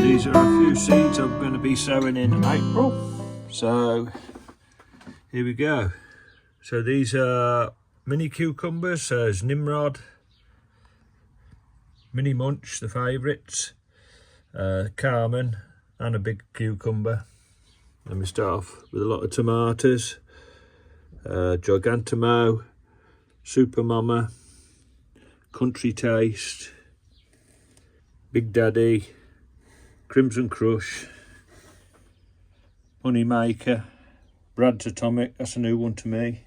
These are a few seeds I'm going to be sowing in April. So here we go. So these are mini cucumbers. So there's Nimrod, Mini Munch, the favourites, Carmen, and a big cucumber. Let me start off with a lot of tomatoes, Gigantamo, Super Mama, Country Taste, Big Daddy, Crimson Crush, Honey Maker, Brad's Atomic, that's a new one to me,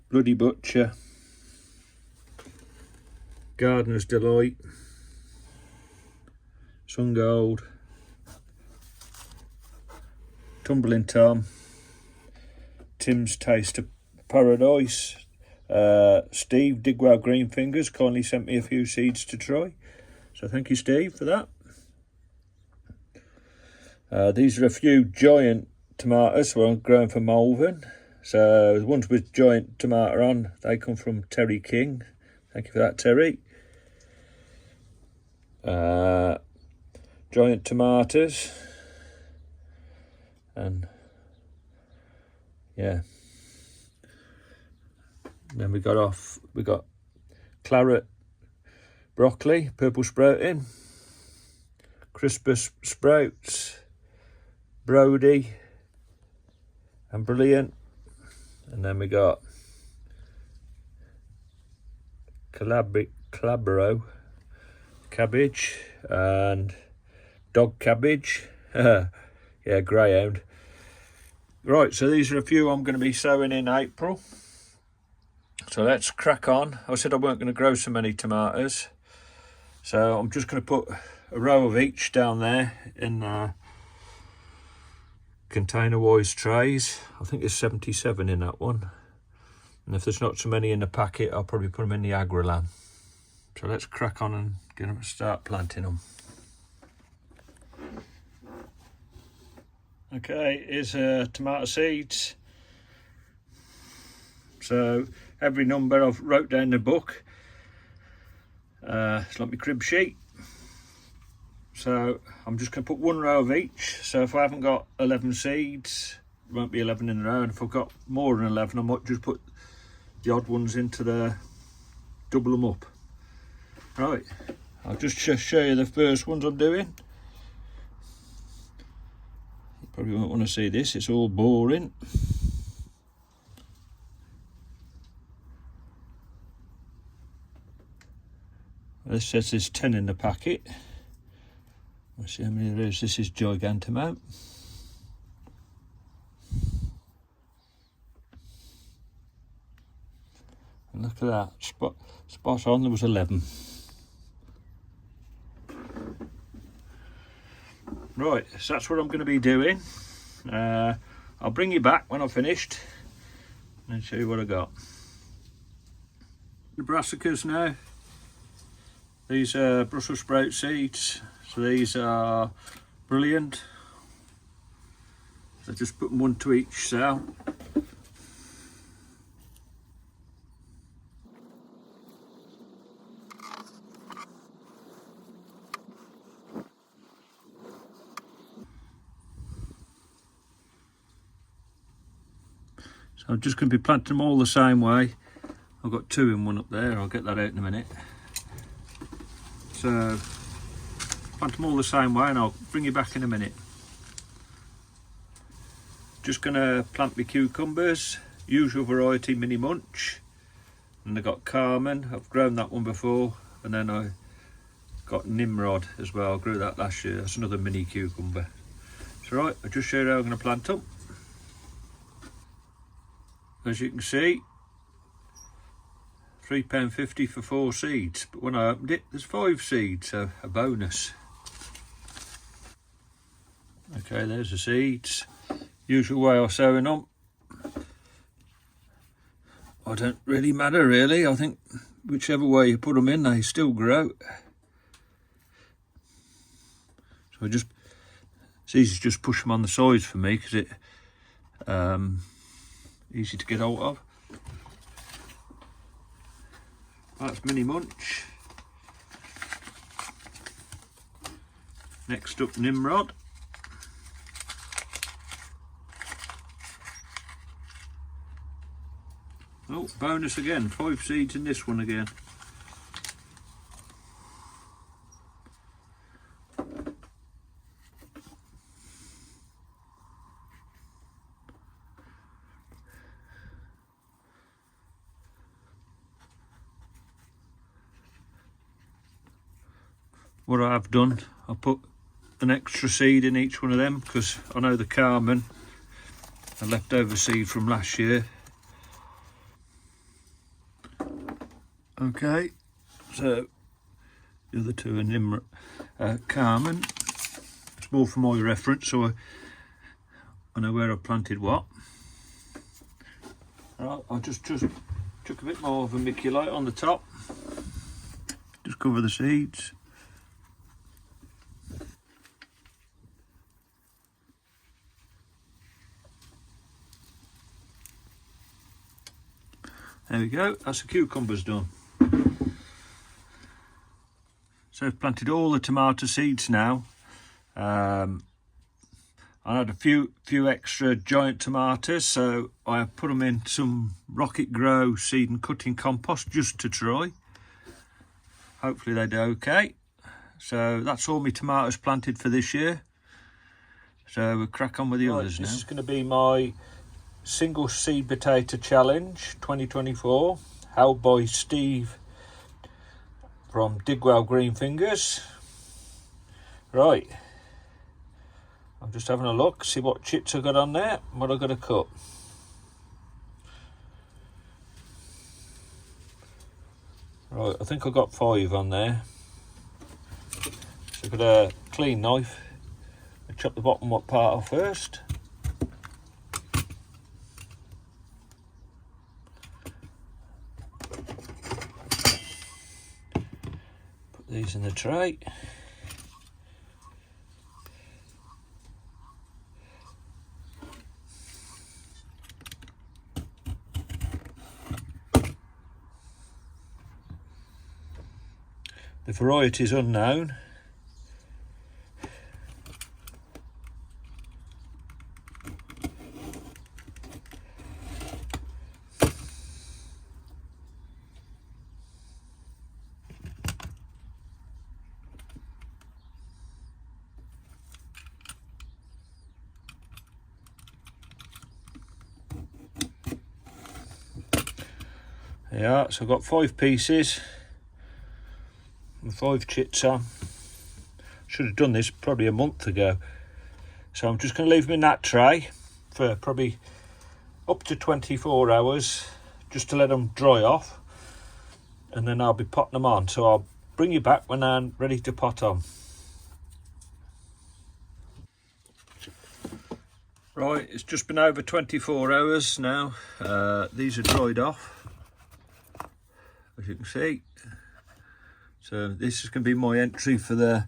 Bloody Butcher, Gardener's Delight, Sun Gold, Tumbling Tom, Tim's Taste of Paradise, Steve Digwell Green Fingers kindly sent me a few seeds to try, so thank you Steve for that. These are a few giant tomatoes we're growing for Malvern. So the ones with giant tomato on, they come from Terry King. Thank you for that, Terry. Giant tomatoes. And yeah. Then we got claret broccoli, purple sprouting, Crispus sprouts, Brody and Brilliant, and then we got Calabro cabbage and dog cabbage. Yeah, greyhound. Right, so these are a few I'm going to be sowing in April. So let's crack on. I said I weren't going to grow so many tomatoes, so I'm just going to put a row of each down there in container-wise trays. I think there's 77 in that one, and if there's not so many in the packet, I'll probably put them in the Agrolan. So let's crack on and get them start planting them. Okay, here's tomato seeds. So every number I've wrote down in the book. It's like my crib sheet. So I'm just going to put one row of each. So if I haven't got 11 seeds, it won't be 11 in a row. And if I've got more than 11, I might just put the odd ones into the, double them up. Right, I'll just show you the first ones I'm doing. You probably won't want to see this, it's all boring. This says there's 10 in the packet. Let's see how many there is. This is Gigantamo. And look at that, spot on, there was 11. Right, so that's what I'm going to be doing. I'll bring you back when I've finished and show you what I got. The brassicas now. These are Brussels sprout seeds. So these are Brilliant. So just put one to each cell. So I'm just going to be planting them all the same way. I've got two in one up there, I'll get that out in a minute. So plant them all the same way and I'll bring you back in a minute. Just going to plant my cucumbers, usual variety Mini Munch. And I've got Carmen, I've grown that one before. And then I got Nimrod as well, I grew that last year. That's another mini cucumber. So right, I'll just show you how I'm going to plant them. As you can see, £3.50 for 4 seeds, but when I opened it there's 5 seeds, so a bonus. Okay, there's the seeds. Usual way of sowing them. I don't really matter really, I think whichever way you put them in they still grow. So it's easy to just push them on the sides for me because it easy to get hold of. That's Mini Munch. Next up, Nimrod. Oh, bonus again, 5 seeds in this one again. What I've done, I put an extra seed in each one of them because I know the Carmen, a leftover seed from last year. Okay, so the other two are Nimrod, Carmen. It's more for my reference, so I know where I planted what. Right, I'll just chuck a bit more vermiculite on the top. Just cover the seeds. There we go, that's the cucumbers done. So I've planted all the tomato seeds now. I had a few extra giant tomatoes, so I put them in some Rocket Grow seed and cutting compost just to try. Hopefully they do okay. So that's all my tomatoes planted for this year. So we'll crack on with the others now. This is going to be my single seed potato challenge 2024, held by Steve from Digwell Green Fingers. Right, I'm just having a look, see what chits I got on there, what I got to cut. Right, I think I got 5 on there. So I've got a clean knife. I'll chop the bottom part off first. Put these in the tray. The variety is unknown. Yeah, so I've got 5 pieces and 5 chits on. Should have done this probably a month ago. So I'm just going to leave them in that tray for probably up to 24 hours just to let them dry off, and then I'll be potting them on. So I'll bring you back when I'm ready to pot on. Right, it's just been over 24 hours now. These are dried off, as you can see. So this is going to be my entry for the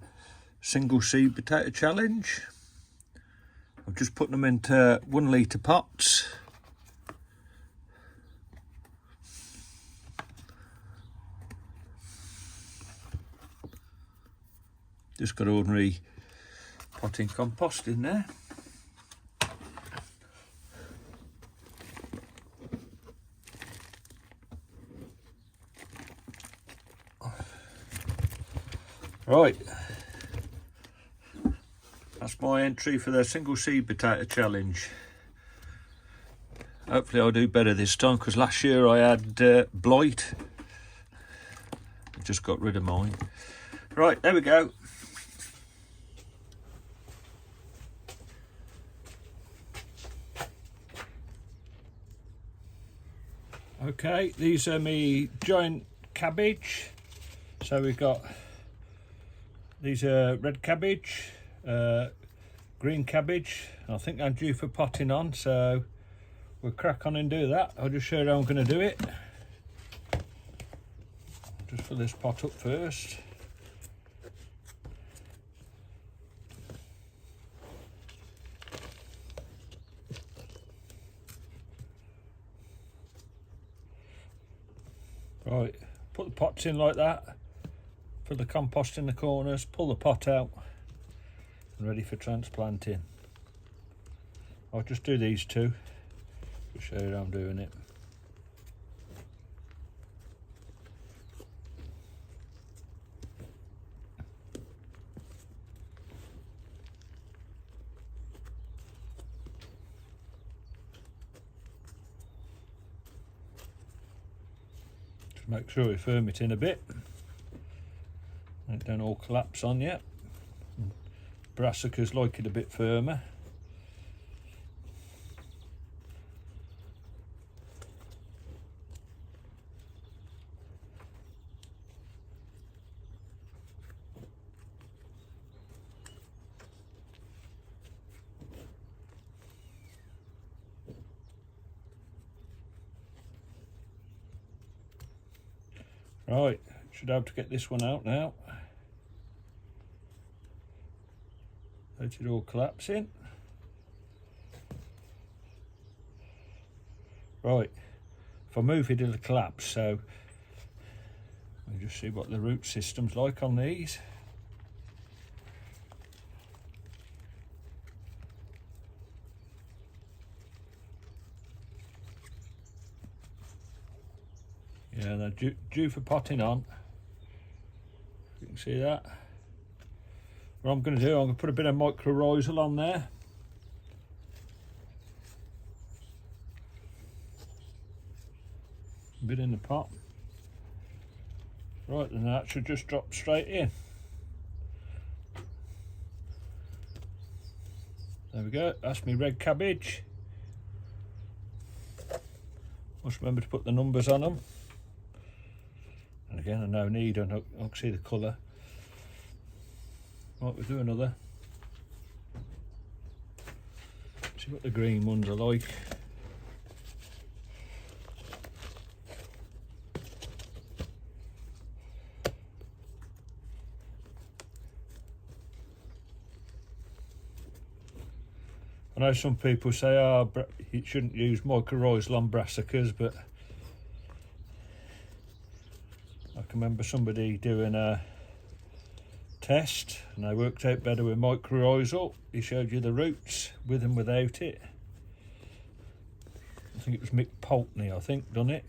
single seed potato challenge. I'm just putting them into 1 litre pots. Just got ordinary potting compost in there. Right, that's my entry for the single seed potato challenge. Hopefully I'll do better this time, because last year I had blight. I just got rid of mine. Right, there we go. Okay, these are my giant cabbage. So we've got, these are red cabbage, green cabbage. I think I'm due for potting on, so we'll crack on and do that. I'll just show you how I'm going to do it. Just fill this pot up first. Right, put the pots in like that, fill the compost in the corners, pull the pot out, and ready for transplanting. I'll just do these two to show you how I'm doing it. Just make sure you firm it in a bit. It don't all collapse on you. Brassicas like it a bit firmer. Right, should have to get this one out now. Let it all collapse in. Right, if I move it, it'll collapse, so we'll just see what the root system's like on these. Yeah, they're due for potting on. You can see that. What I'm going to do, I'm going to put a bit of mycorrhizal on there. A bit in the pot. Right, then that should just drop straight in. There we go, that's my red cabbage. Must remember to put the numbers on them. And again, I no need, I can see the colour. Right, we'll do another. See what the green ones are like. I know some people say, oh, you shouldn't use mycorrhizal on brassicas, but I can remember somebody doing a test and they worked out better with mycorrhizal. He showed you the roots with and without it. I think it was Mick Pulteney, I think, done it.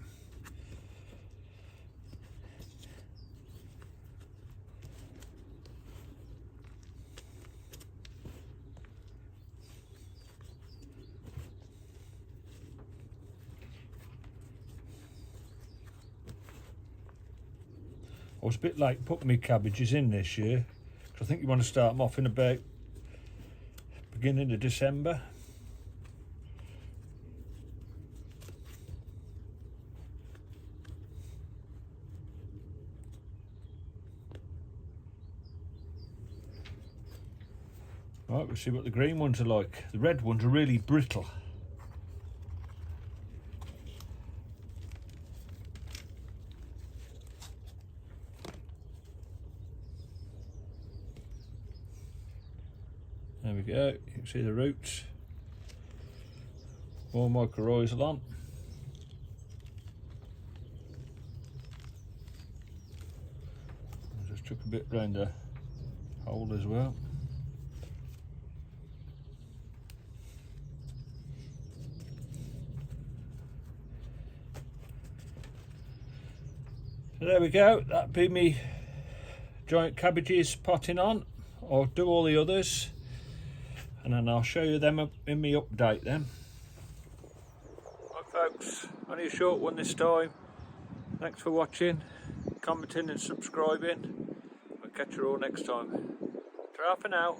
I was a bit late putting my cabbages in this year, because I think you want to start them off in about beginning of December. Right, we'll see what the green ones are like. The red ones are really brittle. There we go, you can see the roots. More mycorrhizal on. I just took a bit round the hole as well. So there we go, that'd be me giant cabbages potting on. I'll do all the others, and then I'll show you them in my update then. Right folks, only a short one this time. Thanks for watching, commenting and subscribing. I'll catch you all next time. Ta-ra for now.